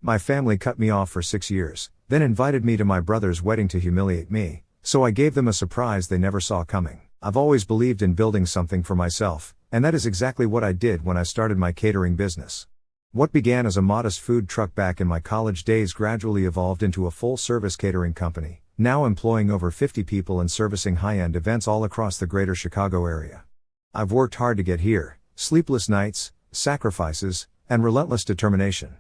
My family cut me off for 6 years, then invited me to my brother's wedding to humiliate me, so I gave them a surprise they never saw coming. I've always believed in building something for myself, and that is exactly what I did when I started my catering business. What began as a modest food truck back in my college days gradually evolved into a full-service catering company, now employing over 50 people and servicing high-end events all across the greater Chicago area. I've worked hard to get here, sleepless nights, sacrifices, and relentless determination.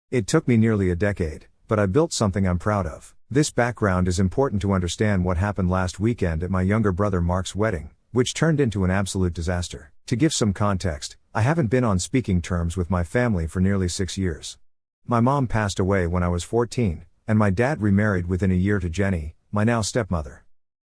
It took me nearly a decade, but I built something I'm proud of. This background is important to understand what happened last weekend at my younger brother Mark's wedding, which turned into an absolute disaster. To give some context, I haven't been on speaking terms with my family for nearly 6 years. My mom passed away when I was 14, and my dad remarried within a year to Jenny, my now stepmother.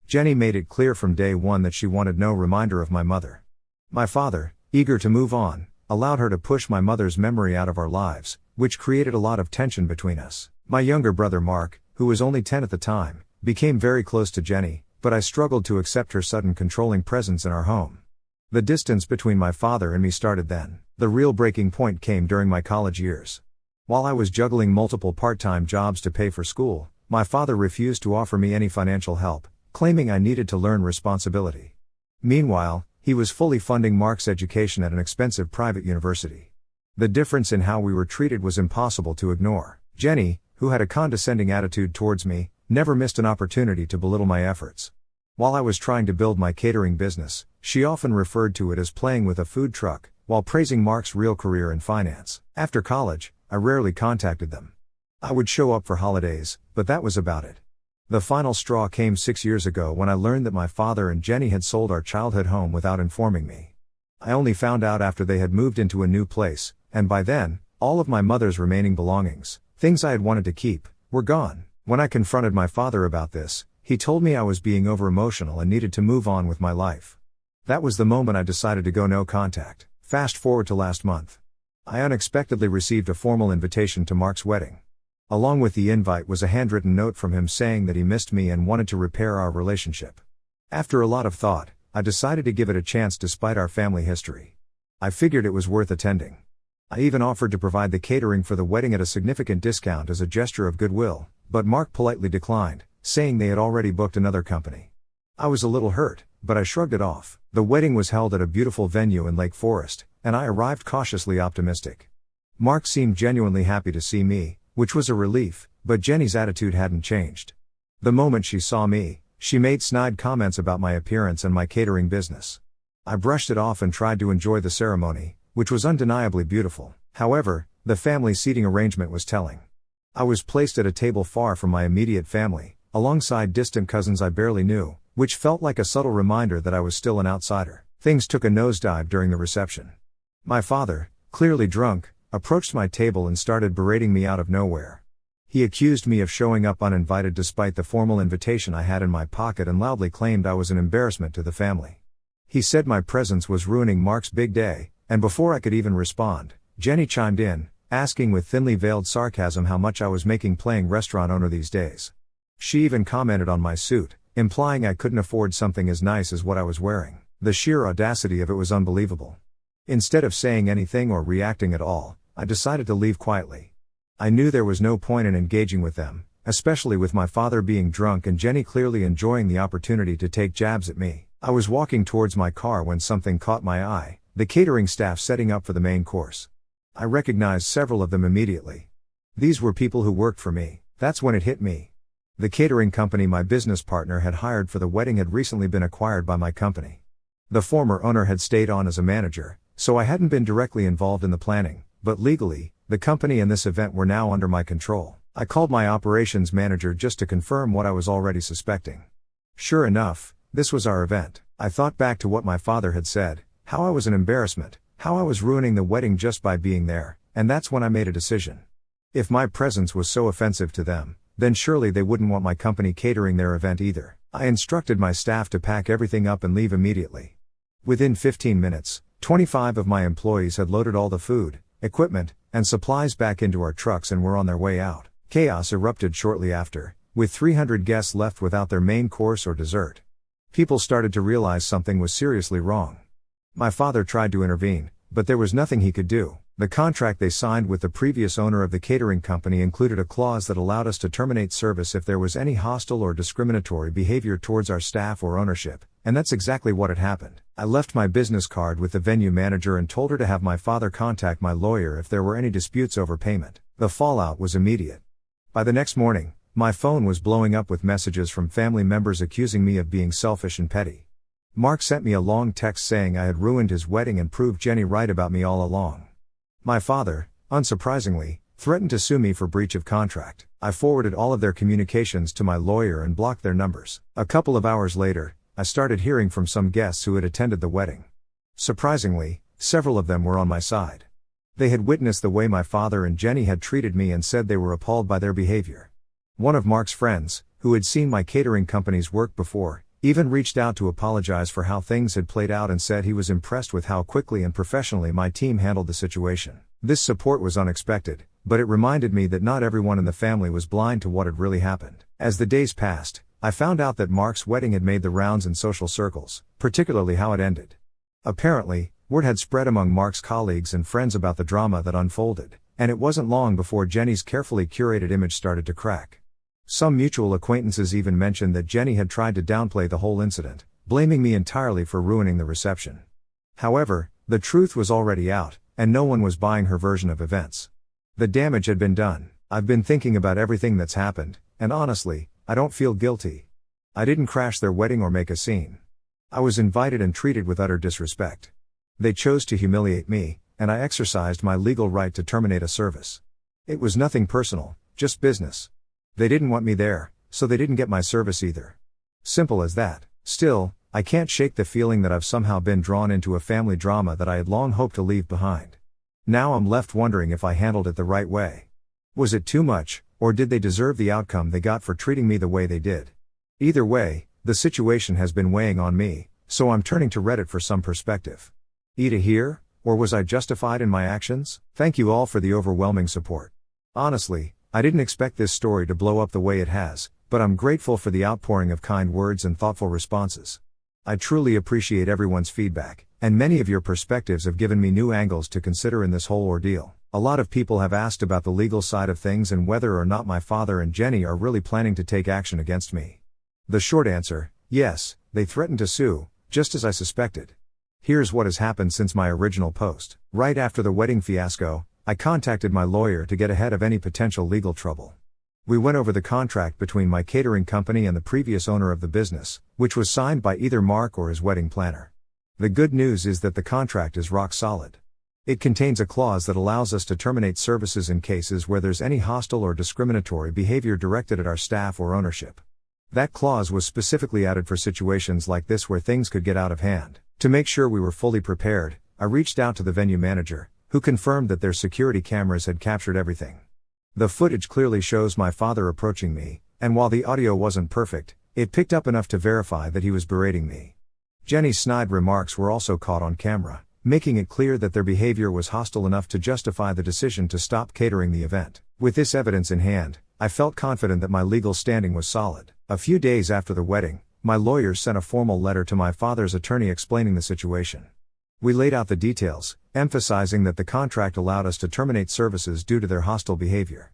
Jenny made it clear from day one that she wanted no reminder of my mother. My father, eager to move on, allowed her to push my mother's memory out of our lives, which created a lot of tension between us. My younger brother Mark, who was only 10 at the time, became very close to Jenny, but I struggled to accept her sudden controlling presence in our home. The distance between my father and me started then. The real breaking point came during my college years. While I was juggling multiple part-time jobs to pay for school, my father refused to offer me any financial help, claiming I needed to learn responsibility. Meanwhile, he was fully funding Mark's education at an expensive private university. The difference in how we were treated was impossible to ignore. Jenny, who had a condescending attitude towards me, never missed an opportunity to belittle my efforts. While I was trying to build my catering business, she often referred to it as playing with a food truck, while praising Mark's real career in finance. After college, I rarely contacted them. I would show up for holidays, but that was about it. The final straw came 6 years ago when I learned that my father and Jenny had sold our childhood home without informing me. I only found out after they had moved into a new place, and by then, all of my mother's remaining belongings, things I had wanted to keep, were gone. When I confronted my father about this, he told me I was being over-emotional and needed to move on with my life. That was the moment I decided to go no contact. Fast forward to last month. I unexpectedly received a formal invitation to Mark's wedding. Along with the invite was a handwritten note from him saying that he missed me and wanted to repair our relationship. After a lot of thought, I decided to give it a chance despite our family history. I figured it was worth attending. I even offered to provide the catering for the wedding at a significant discount as a gesture of goodwill, but Mark politely declined, saying they had already booked another company. I was a little hurt, but I shrugged it off. The wedding was held at a beautiful venue in Lake Forest, and I arrived cautiously optimistic. Mark seemed genuinely happy to see me, which was a relief, but Jenny's attitude hadn't changed. The moment she saw me, she made snide comments about my appearance and my catering business. I brushed it off and tried to enjoy the ceremony, which was undeniably beautiful. However, the family seating arrangement was telling. I was placed at a table far from my immediate family, alongside distant cousins I barely knew, which felt like a subtle reminder that I was still an outsider. Things took a nosedive during the reception. My father, clearly drunk, approached my table and started berating me out of nowhere. He accused me of showing up uninvited despite the formal invitation I had in my pocket and loudly claimed I was an embarrassment to the family. He said my presence was ruining Mark's big day, and before I could even respond, Jenny chimed in, asking with thinly veiled sarcasm how much I was making playing restaurant owner these days. She even commented on my suit, implying I couldn't afford something as nice as what I was wearing. The sheer audacity of it was unbelievable. Instead of saying anything or reacting at all, I decided to leave quietly. I knew there was no point in engaging with them, especially with my father being drunk and Jenny clearly enjoying the opportunity to take jabs at me. I was walking towards my car when something caught my eye, the catering staff setting up for the main course. I recognized several of them immediately. These were people who worked for me. That's when it hit me. The catering company my business partner had hired for the wedding had recently been acquired by my company. The former owner had stayed on as a manager, so I hadn't been directly involved in the planning, but legally, the company and this event were now under my control. I called my operations manager just to confirm what I was already suspecting. Sure enough, this was our event. I thought back to what my father had said, how I was an embarrassment, how I was ruining the wedding just by being there, and that's when I made a decision. If my presence was so offensive to them, then surely they wouldn't want my company catering their event either. I instructed my staff to pack everything up and leave immediately. Within 15 minutes, 25 of my employees had loaded all the food, equipment, and supplies back into our trucks and were on their way out. Chaos erupted shortly after, with 300 guests left without their main course or dessert. People started to realize something was seriously wrong. My father tried to intervene, but there was nothing he could do. The contract they signed with the previous owner of the catering company included a clause that allowed us to terminate service if there was any hostile or discriminatory behavior towards our staff or ownership, and that's exactly what had happened. I left my business card with the venue manager and told her to have my father contact my lawyer if there were any disputes over payment. The fallout was immediate. By the next morning, my phone was blowing up with messages from family members accusing me of being selfish and petty. Mark sent me a long text saying I had ruined his wedding and proved Jenny right about me all along. My father, unsurprisingly, threatened to sue me for breach of contract. I forwarded all of their communications to my lawyer and blocked their numbers. A couple of hours later, I started hearing from some guests who had attended the wedding. Surprisingly, several of them were on my side. They had witnessed the way my father and Jenny had treated me and said they were appalled by their behavior. One of Mark's friends, who had seen my catering company's work before, even reached out to apologize for how things had played out and said he was impressed with how quickly and professionally my team handled the situation. This support was unexpected, but it reminded me that not everyone in the family was blind to what had really happened. As the days passed, I found out that Mark's wedding had made the rounds in social circles, particularly how it ended. Apparently, word had spread among Mark's colleagues and friends about the drama that unfolded, and it wasn't long before Jenny's carefully curated image started to crack. Some mutual acquaintances even mentioned that Jenny had tried to downplay the whole incident, blaming me entirely for ruining the reception. However, the truth was already out, and no one was buying her version of events. The damage had been done. I've been thinking about everything that's happened, and honestly, I don't feel guilty. I didn't crash their wedding or make a scene. I was invited and treated with utter disrespect. They chose to humiliate me, and I exercised my legal right to terminate a service. It was nothing personal, just business. They didn't want me there, so they didn't get my service either. Simple as that. Still, I can't shake the feeling that I've somehow been drawn into a family drama that I had long hoped to leave behind. Now I'm left wondering if I handled it the right way. Was it too much, or did they deserve the outcome they got for treating me the way they did? Either way, the situation has been weighing on me, so I'm turning to Reddit for some perspective. Ida here, or was I justified in my actions? Thank you all for the overwhelming support. Honestly, I didn't expect this story to blow up the way it has, but I'm grateful for the outpouring of kind words and thoughtful responses. I truly appreciate everyone's feedback, and many of your perspectives have given me new angles to consider in this whole ordeal. A lot of people have asked about the legal side of things and whether or not my father and Jenny are really planning to take action against me. The short answer, yes, they threatened to sue, just as I suspected. Here's what has happened since my original post. Right after the wedding fiasco, I contacted my lawyer to get ahead of any potential legal trouble. We went over the contract between my catering company and the previous owner of the business, which was signed by either Mark or his wedding planner. The good news is that the contract is rock solid. It contains a clause that allows us to terminate services in cases where there's any hostile or discriminatory behavior directed at our staff or ownership. That clause was specifically added for situations like this where things could get out of hand. To make sure we were fully prepared, I reached out to the venue manager, who confirmed that their security cameras had captured everything. The footage clearly shows my father approaching me, and while the audio wasn't perfect, it picked up enough to verify that he was berating me. Jenny's snide remarks were also caught on camera, making it clear that their behavior was hostile enough to justify the decision to stop catering the event. With this evidence in hand, I felt confident that my legal standing was solid. A few days after the wedding, my lawyers sent a formal letter to my father's attorney explaining the situation. We laid out the details, emphasizing that the contract allowed us to terminate services due to their hostile behavior.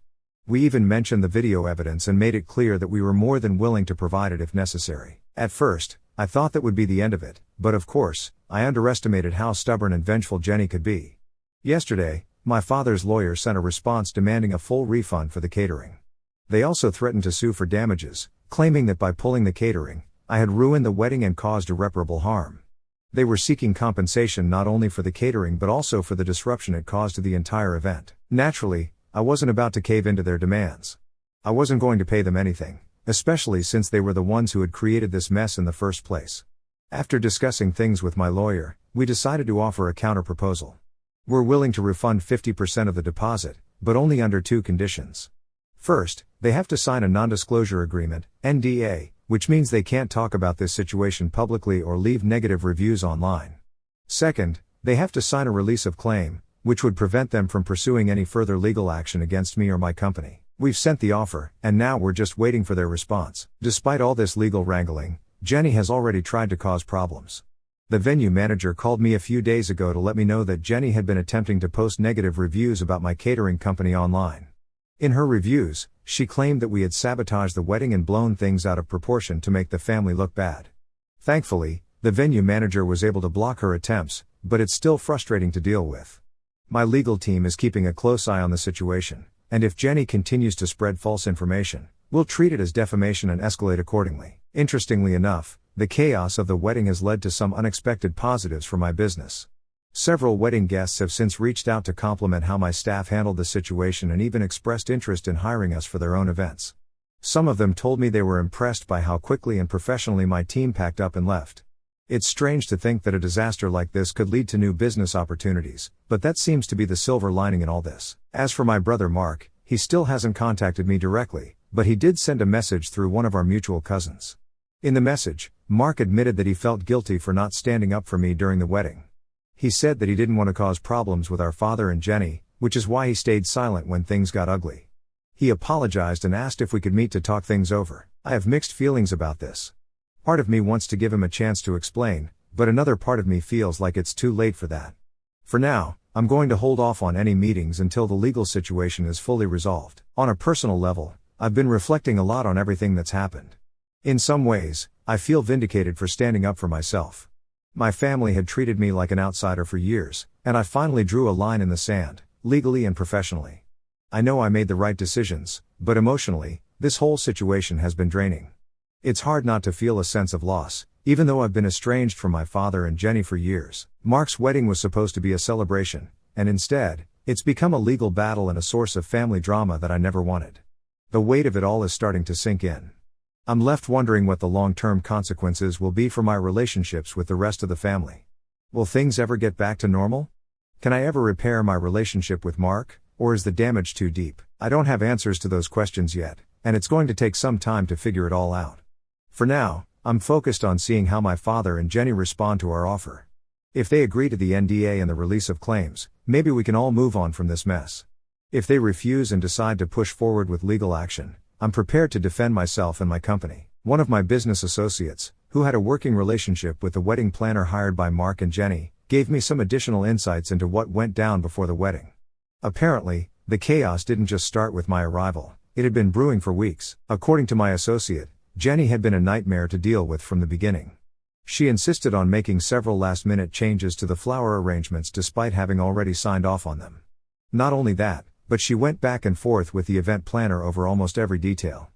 We even mentioned the video evidence and made it clear that we were more than willing to provide it if necessary. At first, I thought that would be the end of it, but of course, I underestimated how stubborn and vengeful Jenny could be. Yesterday, my father's lawyer sent a response demanding a full refund for the catering. They also threatened to sue for damages, claiming that by pulling the catering, I had ruined the wedding and caused irreparable harm. They were seeking compensation not only for the catering but also for the disruption it caused to the entire event. Naturally, I wasn't about to cave into their demands. I wasn't going to pay them anything, especially since they were the ones who had created this mess in the first place. After discussing things with my lawyer, we decided to offer a counter-proposal. We're willing to refund 50% of the deposit, but only under two conditions. First, they have to sign a non-disclosure agreement, NDA, which means they can't talk about this situation publicly or leave negative reviews online. Second, they have to sign a release of claim, which would prevent them from pursuing any further legal action against me or my company. We've sent the offer, and now we're just waiting for their response. Despite all this legal wrangling, Jenny has already tried to cause problems. The venue manager called me a few days ago to let me know that Jenny had been attempting to post negative reviews about my catering company online. In her reviews, she claimed that we had sabotaged the wedding and blown things out of proportion to make the family look bad. Thankfully, the venue manager was able to block her attempts, but it's still frustrating to deal with. My legal team is keeping a close eye on the situation, and if Jenny continues to spread false information, we'll treat it as defamation and escalate accordingly. Interestingly enough, the chaos of the wedding has led to some unexpected positives for my business. Several wedding guests have since reached out to compliment how my staff handled the situation and even expressed interest in hiring us for their own events. Some of them told me they were impressed by how quickly and professionally my team packed up and left. It's strange to think that a disaster like this could lead to new business opportunities, but that seems to be the silver lining in all this. As for my brother Mark, he still hasn't contacted me directly, but he did send a message through one of our mutual cousins. In the message, Mark admitted that he felt guilty for not standing up for me during the wedding. He said that he didn't want to cause problems with our father and Jenny, which is why he stayed silent when things got ugly. He apologized and asked if we could meet to talk things over. I have mixed feelings about this. Part of me wants to give him a chance to explain, but another part of me feels like it's too late for that. For now, I'm going to hold off on any meetings until the legal situation is fully resolved. On a personal level, I've been reflecting a lot on everything that's happened. In some ways, I feel vindicated for standing up for myself. My family had treated me like an outsider for years, and I finally drew a line in the sand, legally and professionally. I know I made the right decisions, but emotionally, this whole situation has been draining. It's hard not to feel a sense of loss, even though I've been estranged from my father and Jenny for years. Mark's wedding was supposed to be a celebration, and instead, it's become a legal battle and a source of family drama that I never wanted. The weight of it all is starting to sink in. I'm left wondering what the long-term consequences will be for my relationships with the rest of the family. Will things ever get back to normal? Can I ever repair my relationship with Mark? Or is the damage too deep? I don't have answers to those questions yet, and it's going to take some time to figure it all out. For now, I'm focused on seeing how my father and Jenny respond to our offer. If they agree to the NDA and the release of claims, maybe we can all move on from this mess. If they refuse and decide to push forward with legal action, I'm prepared to defend myself and my company. One of my business associates, who had a working relationship with the wedding planner hired by Mark and Jenny, gave me some additional insights into what went down before the wedding. Apparently, the chaos didn't just start with my arrival, it had been brewing for weeks. According to my associate, Jenny had been a nightmare to deal with from the beginning. She insisted on making several last-minute changes to the flower arrangements despite having already signed off on them. Not only that, but she went back and forth with the event planner over almost every detail.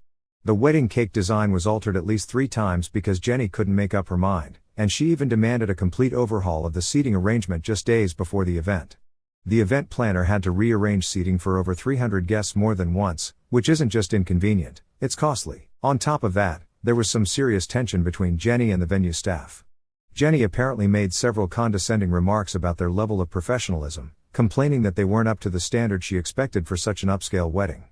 The wedding cake design was altered at least 3 times because Jenny couldn't make up her mind, and she even demanded a complete overhaul of the seating arrangement just days before the event. The event planner had to rearrange seating for over 300 guests more than once, which isn't just inconvenient, it's costly. On top of that, there was some serious tension between Jenny and the venue staff. Jenny apparently made several condescending remarks about their level of professionalism, complaining that they weren't up to the standard she expected for such an upscale wedding.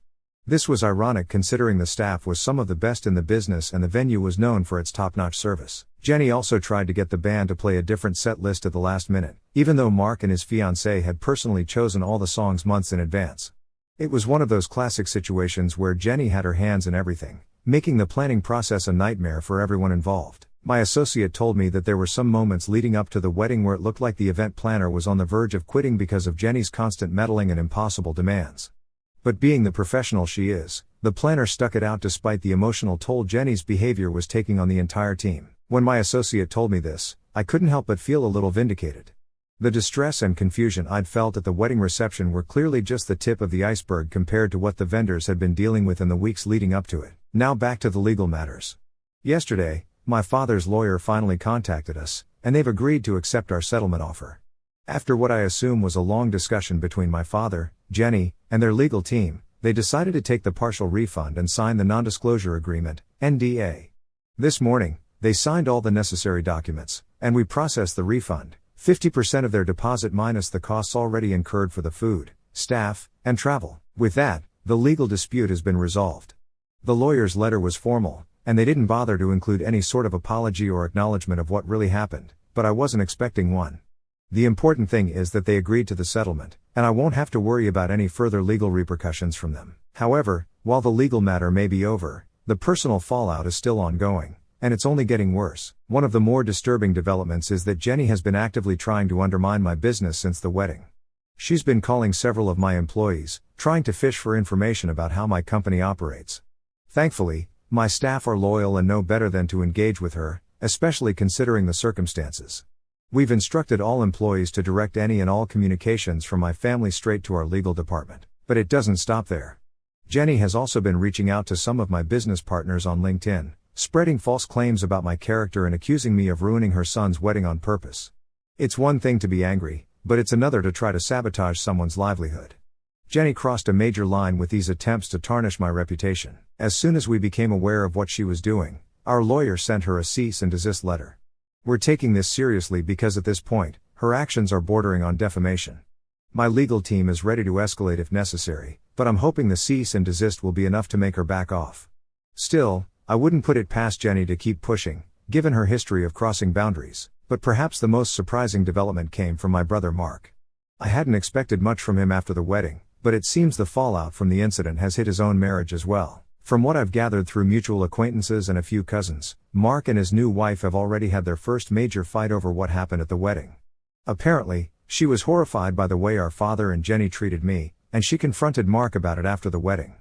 This was ironic considering the staff was some of the best in the business and the venue was known for its top-notch service. Jenny also tried to get the band to play a different set list at the last minute, even though Mark and his fiancée had personally chosen all the songs months in advance. It was one of those classic situations where Jenny had her hands in everything, making the planning process a nightmare for everyone involved. My associate told me that there were some moments leading up to the wedding where it looked like the event planner was on the verge of quitting because of Jenny's constant meddling and impossible demands. But being the professional she is, the planner stuck it out despite the emotional toll Jenny's behavior was taking on the entire team. When my associate told me this, I couldn't help but feel a little vindicated. The distress and confusion I'd felt at the wedding reception were clearly just the tip of the iceberg compared to what the vendors had been dealing with in the weeks leading up to it. Now back to the legal matters. Yesterday, my father's lawyer finally contacted us, and they've agreed to accept our settlement offer. After what I assume was a long discussion between my father, Jenny, and their legal team, they decided to take the partial refund and sign the non-disclosure agreement, NDA. This morning, they signed all the necessary documents, and we processed the refund, 50% of their deposit minus the costs already incurred for the food, staff, and travel. With that, the legal dispute has been resolved. The lawyer's letter was formal, and they didn't bother to include any sort of apology or acknowledgement of what really happened, but I wasn't expecting one. The important thing is that they agreed to the settlement, and I won't have to worry about any further legal repercussions from them. However, while the legal matter may be over, the personal fallout is still ongoing, and it's only getting worse. One of the more disturbing developments is that Jenny has been actively trying to undermine my business since the wedding. She's been calling several of my employees, trying to fish for information about how my company operates. Thankfully, my staff are loyal and know better than to engage with her, especially considering the circumstances. We've instructed all employees to direct any and all communications from my family straight to our legal department. But it doesn't stop there. Jenny has also been reaching out to some of my business partners on LinkedIn, spreading false claims about my character and accusing me of ruining her son's wedding on purpose. It's one thing to be angry, but it's another to try to sabotage someone's livelihood. Jenny crossed a major line with these attempts to tarnish my reputation. As soon as we became aware of what she was doing, our lawyer sent her a cease and desist letter. We're taking this seriously because at this point, her actions are bordering on defamation. My legal team is ready to escalate if necessary, but I'm hoping the cease and desist will be enough to make her back off. Still, I wouldn't put it past Jenny to keep pushing, given her history of crossing boundaries, but perhaps the most surprising development came from my brother Mark. I hadn't expected much from him after the wedding, but it seems the fallout from the incident has hit his own marriage as well. From what I've gathered through mutual acquaintances and a few cousins, Mark and his new wife have already had their first major fight over what happened at the wedding. Apparently, she was horrified by the way our father and Jenny treated me, and she confronted Mark about it after the wedding.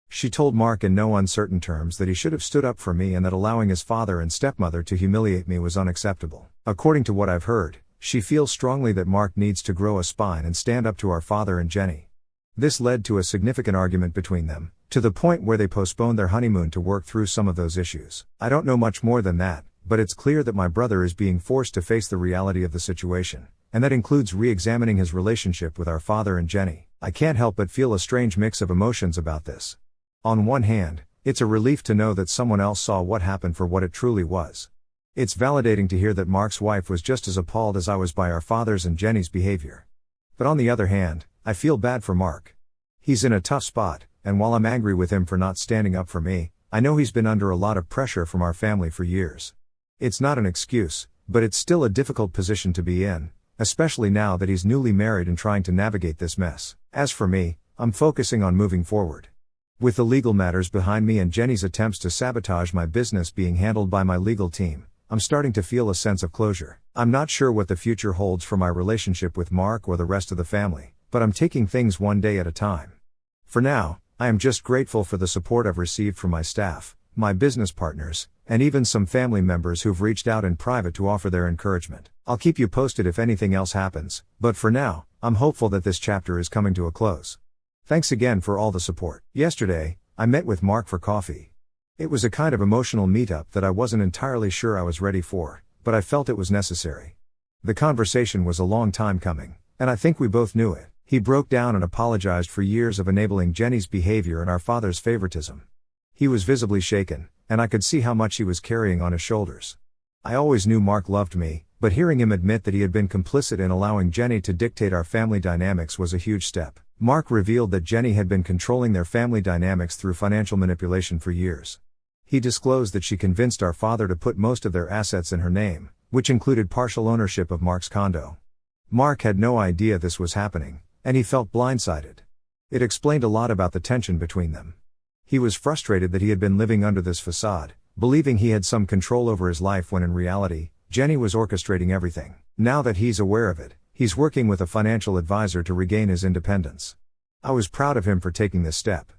She told Mark in no uncertain terms that he should have stood up for me and that allowing his father and stepmother to humiliate me was unacceptable. According to what I've heard, she feels strongly that Mark needs to grow a spine and stand up to our father and Jenny. This led to a significant argument between them, to the point where they postponed their honeymoon to work through some of those issues. I don't know much more than that, but it's clear that my brother is being forced to face the reality of the situation, and that includes re-examining his relationship with our father and Jenny. I can't help but feel a strange mix of emotions about this. On one hand, it's a relief to know that someone else saw what happened for what it truly was. It's validating to hear that Mark's wife was just as appalled as I was by our father's and Jenny's behavior. But on the other hand, I feel bad for Mark. He's in a tough spot, and while I'm angry with him for not standing up for me, I know he's been under a lot of pressure from our family for years. It's not an excuse, but it's still a difficult position to be in, especially now that he's newly married and trying to navigate this mess. As for me, I'm focusing on moving forward. With the legal matters behind me and Jenny's attempts to sabotage my business being handled by my legal team, I'm starting to feel a sense of closure. I'm not sure what the future holds for my relationship with Mark or the rest of the family, but I'm taking things one day at a time. For now, I am just grateful for the support I've received from my staff, my business partners, and even some family members who've reached out in private to offer their encouragement. I'll keep you posted if anything else happens, but for now, I'm hopeful that this chapter is coming to a close. Thanks again for all the support. Yesterday, I met with Mark for coffee. It was a kind of emotional meetup that I wasn't entirely sure I was ready for, but I felt it was necessary. The conversation was a long time coming, and I think we both knew it. He broke down and apologized for years of enabling Jenny's behavior and our father's favoritism. He was visibly shaken, and I could see how much he was carrying on his shoulders. I always knew Mark loved me, but hearing him admit that he had been complicit in allowing Jenny to dictate our family dynamics was a huge step. Mark revealed that Jenny had been controlling their family dynamics through financial manipulation for years. He disclosed that she convinced our father to put most of their assets in her name, which included partial ownership of Mark's condo. Mark had no idea this was happening, and he felt blindsided. It explained a lot about the tension between them. He was frustrated that he had been living under this facade, believing he had some control over his life when in reality, Jenny was orchestrating everything. Now that he's aware of it, he's working with a financial advisor to regain his independence. I was proud of him for taking this step.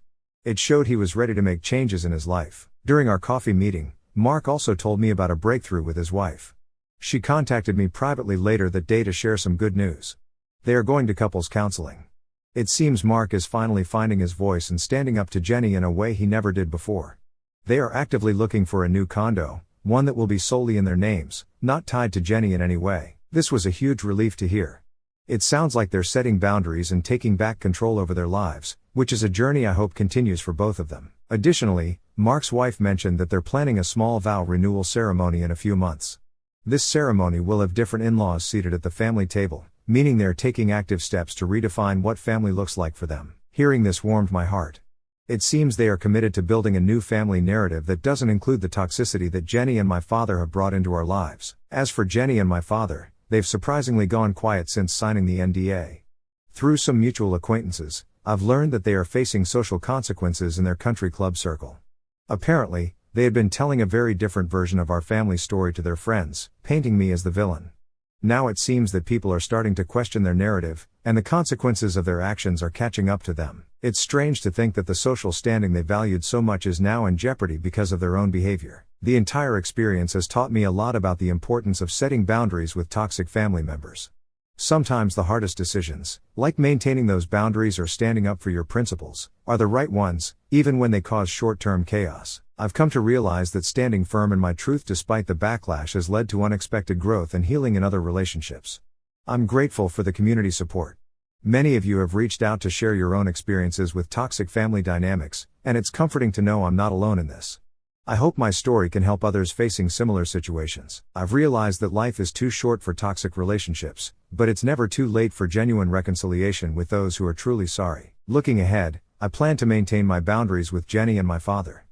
It showed he was ready to make changes in his life. During our coffee meeting, Mark also told me about a breakthrough with his wife. She contacted me privately later that day to share some good news. They are going to couples counseling. It seems Mark is finally finding his voice and standing up to Jenny in a way he never did before. They are actively looking for a new condo, one that will be solely in their names, not tied to Jenny in any way. This was a huge relief to hear. It sounds like they're setting boundaries and taking back control over their lives, which is a journey I hope continues for both of them. Additionally, Mark's wife mentioned that they're planning a small vow renewal ceremony in a few months. This ceremony will have different in-laws seated at the family table, meaning they're taking active steps to redefine what family looks like for them. Hearing this warmed my heart. It seems they are committed to building a new family narrative that doesn't include the toxicity that Jenny and my father have brought into our lives. As for Jenny and my father, they've surprisingly gone quiet since signing the NDA. Through some mutual acquaintances, I've learned that they are facing social consequences in their country club circle. Apparently, They had been telling a very different version of our family story to their friends, painting me as the villain. Now it seems that people are starting to question their narrative, and the consequences of their actions are catching up to them. It's strange to think that the social standing they valued so much is now in jeopardy because of their own behavior. The entire experience has taught me a lot about the importance of setting boundaries with toxic family members. Sometimes the hardest decisions, like maintaining those boundaries or standing up for your principles, are the right ones, even when they cause short-term chaos. I've come to realize that standing firm in my truth despite the backlash has led to unexpected growth and healing in other relationships. I'm grateful for the community support. Many of you have reached out to share your own experiences with toxic family dynamics, and it's comforting to know I'm not alone in this. I hope my story can help others facing similar situations. I've realized that life is too short for toxic relationships, but it's never too late for genuine reconciliation with those who are truly sorry. Looking ahead, I plan to maintain my boundaries with Jenny and my father.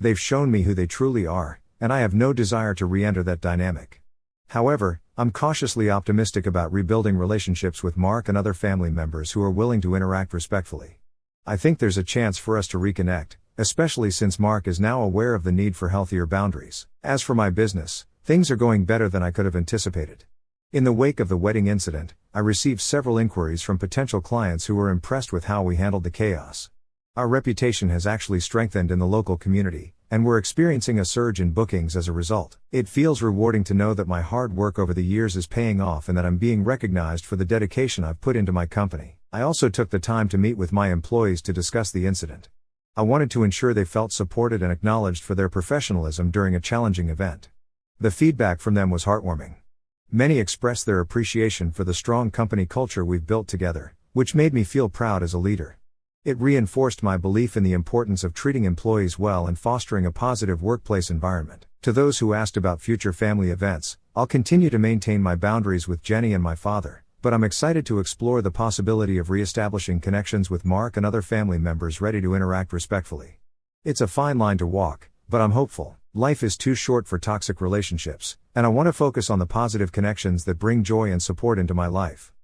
They've shown me who they truly are, and I have no desire to re-enter that dynamic. However, I'm cautiously optimistic about rebuilding relationships with Mark and other family members who are willing to interact respectfully. I think there's a chance for us to reconnect, especially since Mark is now aware of the need for healthier boundaries. As for my business, things are going better than I could have anticipated. In the wake of the wedding incident, I received several inquiries from potential clients who were impressed with how we handled the chaos. Our reputation has actually strengthened in the local community, and we're experiencing a surge in bookings as a result. It feels rewarding to know that my hard work over the years is paying off and that I'm being recognized for the dedication I've put into my company. I also took the time to meet with my employees to discuss the incident. I wanted to ensure they felt supported and acknowledged for their professionalism during a challenging event. The feedback from them was heartwarming. Many expressed their appreciation for the strong company culture we've built together, which made me feel proud as a leader. It reinforced my belief in the importance of treating employees well and fostering a positive workplace environment. To those who asked about future family events, I'll continue to maintain my boundaries with Jenny and my father, but I'm excited to explore the possibility of re-establishing connections with Mark and other family members ready to interact respectfully. It's a fine line to walk, but I'm hopeful. Life is too short for toxic relationships, and I want to focus on the positive connections that bring joy and support into my life.